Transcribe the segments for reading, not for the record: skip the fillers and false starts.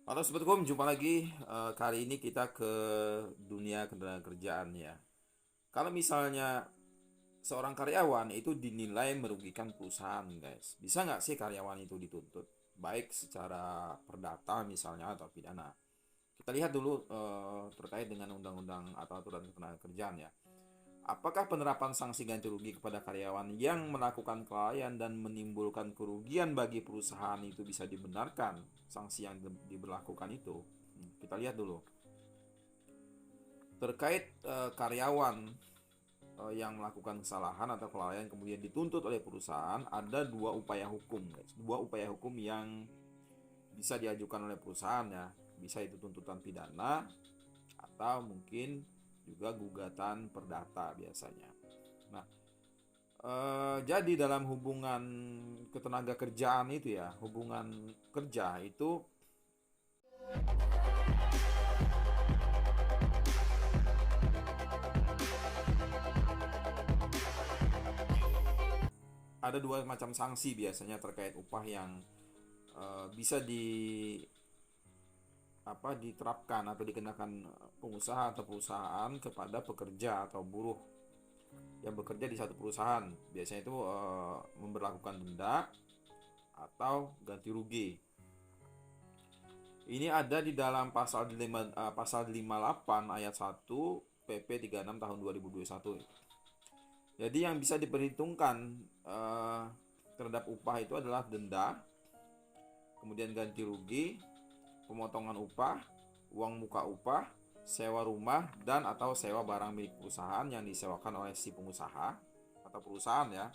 Halo Sobatkom, jumpa lagi. Kali ini kita ke dunia ketenagakerjaan ya. Kalau misalnya seorang karyawan itu dinilai merugikan perusahaan, guys. Bisa nggak sih karyawan itu dituntut? Baik secara perdata misalnya atau pidana. Kita lihat dulu terkait dengan undang-undang atau aturan ketenagakerjaan ya. Apakah penerapan sanksi ganti rugi kepada karyawan yang melakukan kelalaian dan menimbulkan kerugian bagi perusahaan itu bisa dibenarkan? Sanksi yang diberlakukan itu, kita lihat dulu. Terkait karyawan yang melakukan kesalahan atau kelalaian kemudian dituntut oleh perusahaan, ada dua upaya hukum, guys. Dua upaya hukum yang bisa diajukan oleh perusahaan ya. Bisa itu tuntutan pidana atau mungkin juga gugatan perdata biasanya. Nah, jadi dalam hubungan ketenaga kerjaan itu ya, hubungan kerja itu ada dua macam sanksi biasanya terkait upah yang bisa diterapkan atau dikenakan pengusaha atau perusahaan kepada pekerja atau buruh yang bekerja di satu perusahaan. Biasanya itu memberlakukan denda atau ganti rugi. Ini ada di dalam pasal 58 ayat 1 PP 36 tahun 2021. Jadi yang bisa diperhitungkan terhadap upah itu adalah denda, kemudian ganti rugi, pemotongan upah, uang muka upah, sewa rumah dan atau sewa barang milik perusahaan yang disewakan oleh si pengusaha atau perusahaan ya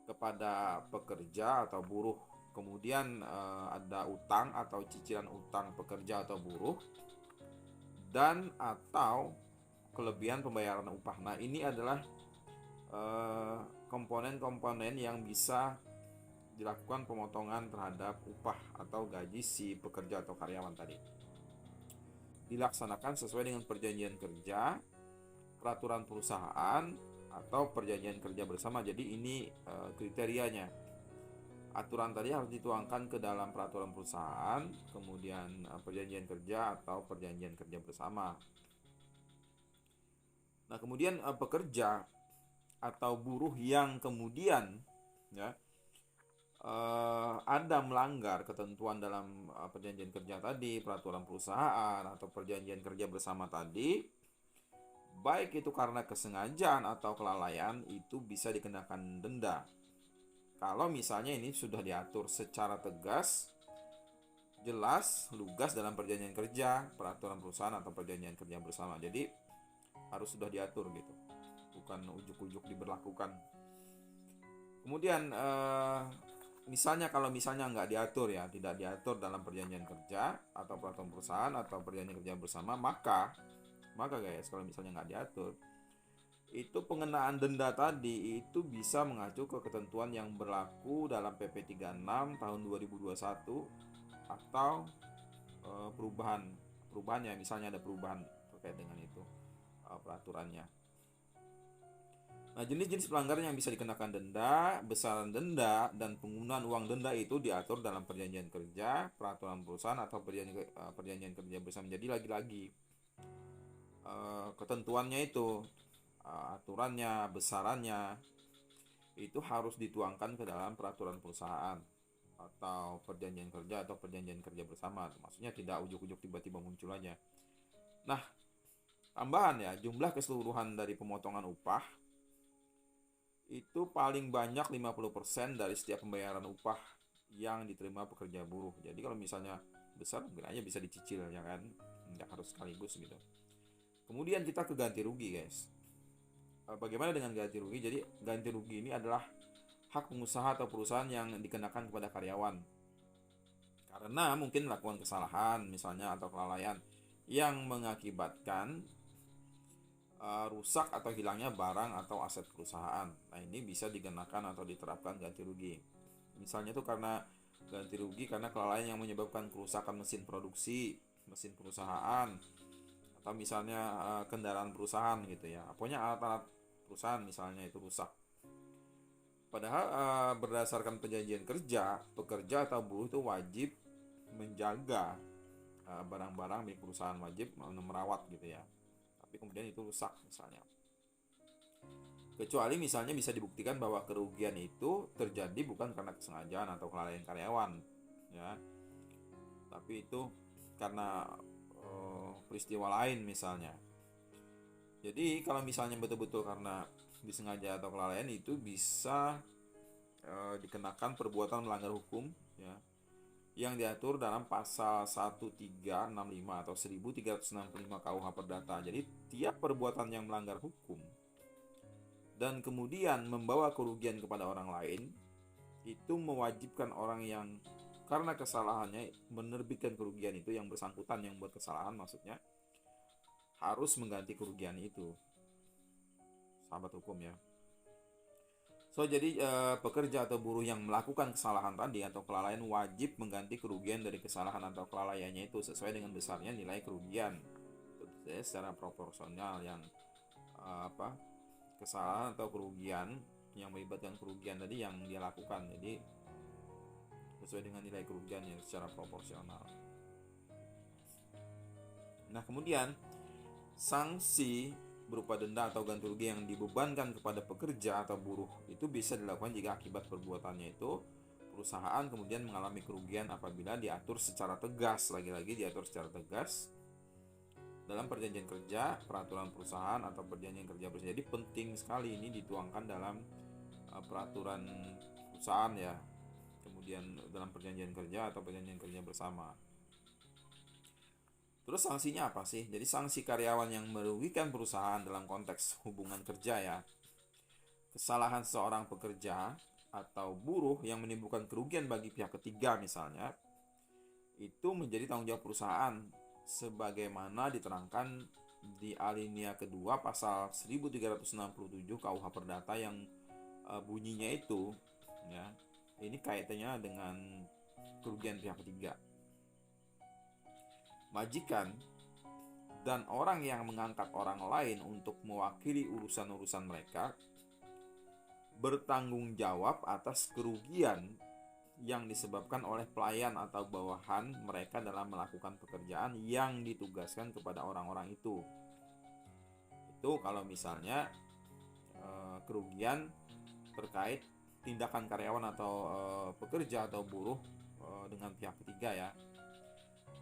kepada pekerja atau buruh. Kemudian ada utang atau cicilan utang pekerja atau buruh dan atau kelebihan pembayaran upah. Nah, ini adalah komponen-komponen yang bisa dilakukan pemotongan terhadap upah atau gaji si pekerja atau karyawan tadi. Dilaksanakan sesuai dengan perjanjian kerja, peraturan perusahaan, atau perjanjian kerja bersama. Jadi ini kriterianya. Aturan tadi harus dituangkan ke dalam peraturan perusahaan, kemudian perjanjian kerja atau perjanjian kerja bersama. Nah, kemudian pekerja atau buruh yang kemudian ya ada melanggar ketentuan dalam perjanjian kerja tadi, peraturan perusahaan atau perjanjian kerja bersama tadi, baik itu karena kesengajaan atau kelalaian, itu bisa dikenakan denda. Kalau misalnya ini sudah diatur secara tegas, jelas, lugas dalam perjanjian kerja, peraturan perusahaan atau perjanjian kerja bersama. Jadi harus sudah diatur gitu, bukan ujuk-ujuk diberlakukan. Kemudian misalnya kalau misalnya nggak diatur ya, tidak diatur dalam perjanjian kerja atau peraturan perusahaan atau perjanjian kerja bersama, maka guys, kalau misalnya nggak diatur, itu pengenaan denda tadi itu bisa mengacu ke ketentuan yang berlaku dalam PP 36 tahun 2021 atau perubahannya, misalnya ada perubahan terkait dengan itu peraturannya. Nah, jenis-jenis pelanggaran yang bisa dikenakan denda, besaran denda, dan penggunaan uang denda itu diatur dalam perjanjian kerja, peraturan perusahaan, atau perjanjian kerja bersama. Jadi lagi-lagi ketentuannya itu, aturannya, besarannya, itu harus dituangkan ke dalam peraturan perusahaan atau perjanjian kerja atau perjanjian kerja bersama. Maksudnya tidak ujuk-ujuk tiba-tiba muncul aja. Nah, tambahan ya, jumlah keseluruhan dari pemotongan upah itu paling banyak 50% dari setiap pembayaran upah yang diterima pekerja buruh. Jadi kalau misalnya besar mungkin aja bisa dicicil ya kan, nggak harus sekaligus gitu. Kemudian kita ke ganti rugi, guys. Bagaimana dengan ganti rugi? Jadi ganti rugi ini adalah hak pengusaha atau perusahaan yang dikenakan kepada karyawan karena mungkin melakukan kesalahan misalnya atau kelalaian yang mengakibatkan rusak atau hilangnya barang atau aset perusahaan. Nah, ini bisa dikenakan atau diterapkan ganti rugi. Misalnya itu karena ganti rugi karena kelalaian yang menyebabkan kerusakan mesin produksi, mesin perusahaan, atau misalnya kendaraan perusahaan gitu ya. Pokoknya alat-alat perusahaan misalnya itu rusak. Padahal berdasarkan perjanjian kerja, pekerja atau buruh itu wajib menjaga barang-barang milik perusahaan, wajib merawat gitu ya. Tapi kemudian itu rusak misalnya. Kecuali misalnya bisa dibuktikan bahwa kerugian itu terjadi bukan karena kesengajaan atau kelalaian karyawan, ya, tapi itu karena peristiwa lain misalnya. Jadi kalau misalnya betul-betul karena disengaja atau kelalaian, itu bisa dikenakan perbuatan melanggar hukum, ya, yang diatur dalam pasal 1365 atau 1365 KUH Perdata. Jadi tiap perbuatan yang melanggar hukum dan kemudian membawa kerugian kepada orang lain, itu mewajibkan orang yang karena kesalahannya menerbitkan kerugian itu, yang bersangkutan yang buat kesalahan maksudnya, harus mengganti kerugian itu, sahabat hukum ya. Jadi pekerja atau buruh yang melakukan kesalahan tadi atau kelalaian wajib mengganti kerugian dari kesalahan atau kelalaiannya itu sesuai dengan besarnya nilai kerugian, secara proporsional yang kesalahan atau kerugian yang melibatkan kerugian tadi yang dia lakukan. Jadi sesuai dengan nilai kerugiannya secara proporsional. Nah, kemudian sanksi berupa denda atau ganti rugi yang dibebankan kepada pekerja atau buruh itu bisa dilakukan jika akibat perbuatannya itu perusahaan kemudian mengalami kerugian apabila diatur secara tegas, lagi-lagi diatur secara tegas dalam perjanjian kerja, peraturan perusahaan atau perjanjian kerja bersama. Jadi penting sekali ini dituangkan dalam peraturan perusahaan ya, kemudian dalam perjanjian kerja atau perjanjian kerja bersama. Terus sanksinya apa sih? Jadi sanksi karyawan yang merugikan perusahaan dalam konteks hubungan kerja ya. Kesalahan seorang pekerja atau buruh yang menimbulkan kerugian bagi pihak ketiga misalnya, itu menjadi tanggung jawab perusahaan sebagaimana diterangkan di alinea kedua pasal 1367 KUH Perdata yang bunyinya itu ya, ini kaitannya dengan kerugian pihak ketiga. Majikan dan orang yang mengangkat orang lain untuk mewakili urusan-urusan mereka bertanggung jawab atas kerugian yang disebabkan oleh pelayan atau bawahan mereka dalam melakukan pekerjaan yang ditugaskan kepada orang-orang itu. Itu kalau misalnya kerugian terkait tindakan karyawan atau pekerja atau buruh dengan pihak ketiga ya.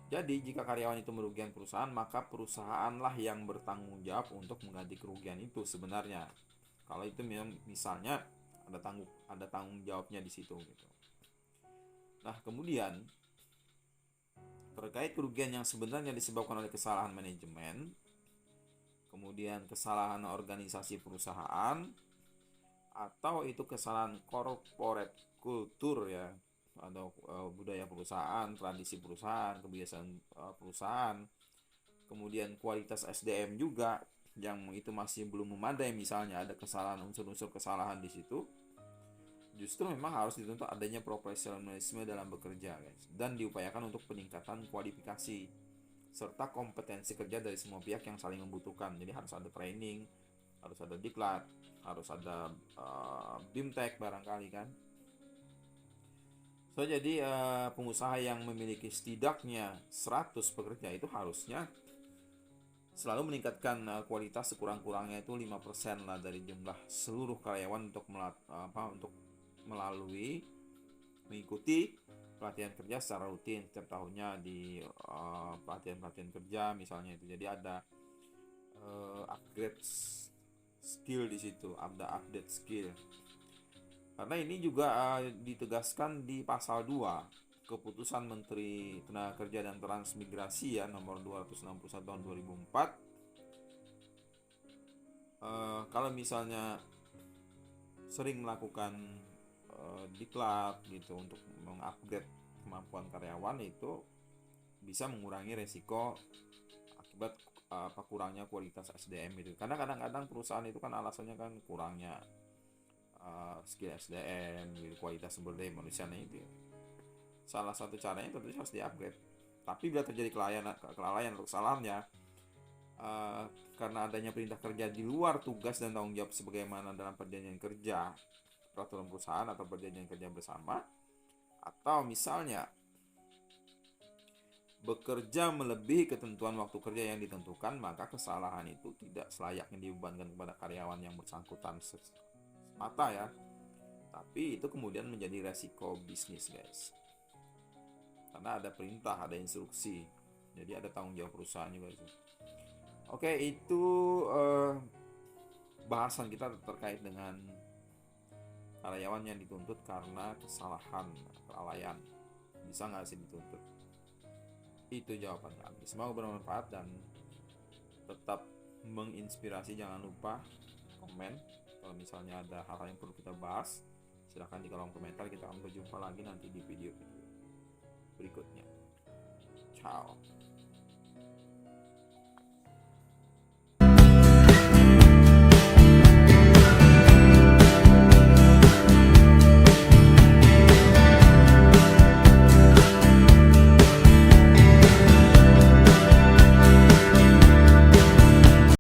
Jadi jika karyawan itu merugikan perusahaan, maka perusahaanlah yang bertanggung jawab untuk mengganti kerugian itu sebenarnya. Kalau itu misalnya ada tanggung jawabnya di situ gitu. Nah, kemudian terkait kerugian yang sebenarnya disebabkan oleh kesalahan manajemen, kemudian kesalahan organisasi perusahaan, atau itu kesalahan corporate culture ya, atau budaya perusahaan, tradisi perusahaan, kebiasaan perusahaan, kemudian kualitas SDM juga yang itu masih belum memadai, misalnya ada kesalahan, unsur-unsur kesalahan di situ, justru memang harus dituntut adanya profesionalisme dalam bekerja guys, dan diupayakan untuk peningkatan kualifikasi serta kompetensi kerja dari semua pihak yang saling membutuhkan. Jadi harus ada training, harus ada diklat, harus ada BIMTEK barangkali kan. Jadi pengusaha yang memiliki setidaknya 100 pekerja itu harusnya selalu meningkatkan kualitas sekurang-kurangnya itu 5% lah dari jumlah seluruh karyawan untuk mengikuti pelatihan kerja secara rutin setiap tahunnya di pelatihan kerja misalnya itu. Jadi ada upgrade skill di situ, ada update skill. Karena ini juga ditegaskan di pasal 2 Keputusan Menteri Tenaga Kerja dan Transmigrasi ya nomor 261 tahun 2004. Kalau misalnya sering melakukan diklat gitu untuk mengupgrade kemampuan karyawan, itu bisa mengurangi resiko akibat kurangnya kualitas SDM itu. Karena kadang-kadang perusahaan itu kan alasannya kan kurangnya skill SDM, gitu, kualitas sumber daya manusianya itu. Salah satu caranya tentu harus di-upgrade. Tapi bila terjadi kelalaian atau kesalahan ya, karena adanya perintah kerja di luar tugas dan tanggung jawab sebagaimana dalam perjanjian kerja, peraturan perusahaan atau perjanjian kerja bersama, atau misalnya bekerja melebihi ketentuan waktu kerja yang ditentukan, maka kesalahan itu tidak selayaknya dibebankan kepada karyawan yang bersangkutan semata ya. Tapi itu kemudian menjadi resiko bisnis, guys. Karena ada perintah, ada instruksi. Jadi ada tanggung jawab perusahaan juga itu. Oke, itu bahasan kita terkait dengan karyawan yang dituntut karena kesalahan, kelalaian. Bisa nggak sih dituntut? Itu jawaban kami. Semoga bermanfaat dan tetap menginspirasi. Jangan lupa komen kalau misalnya ada hal-hal yang perlu kita bahas. Silahkan di kolom komentar. Kita akan berjumpa lagi nanti di video-video berikutnya. Ciao.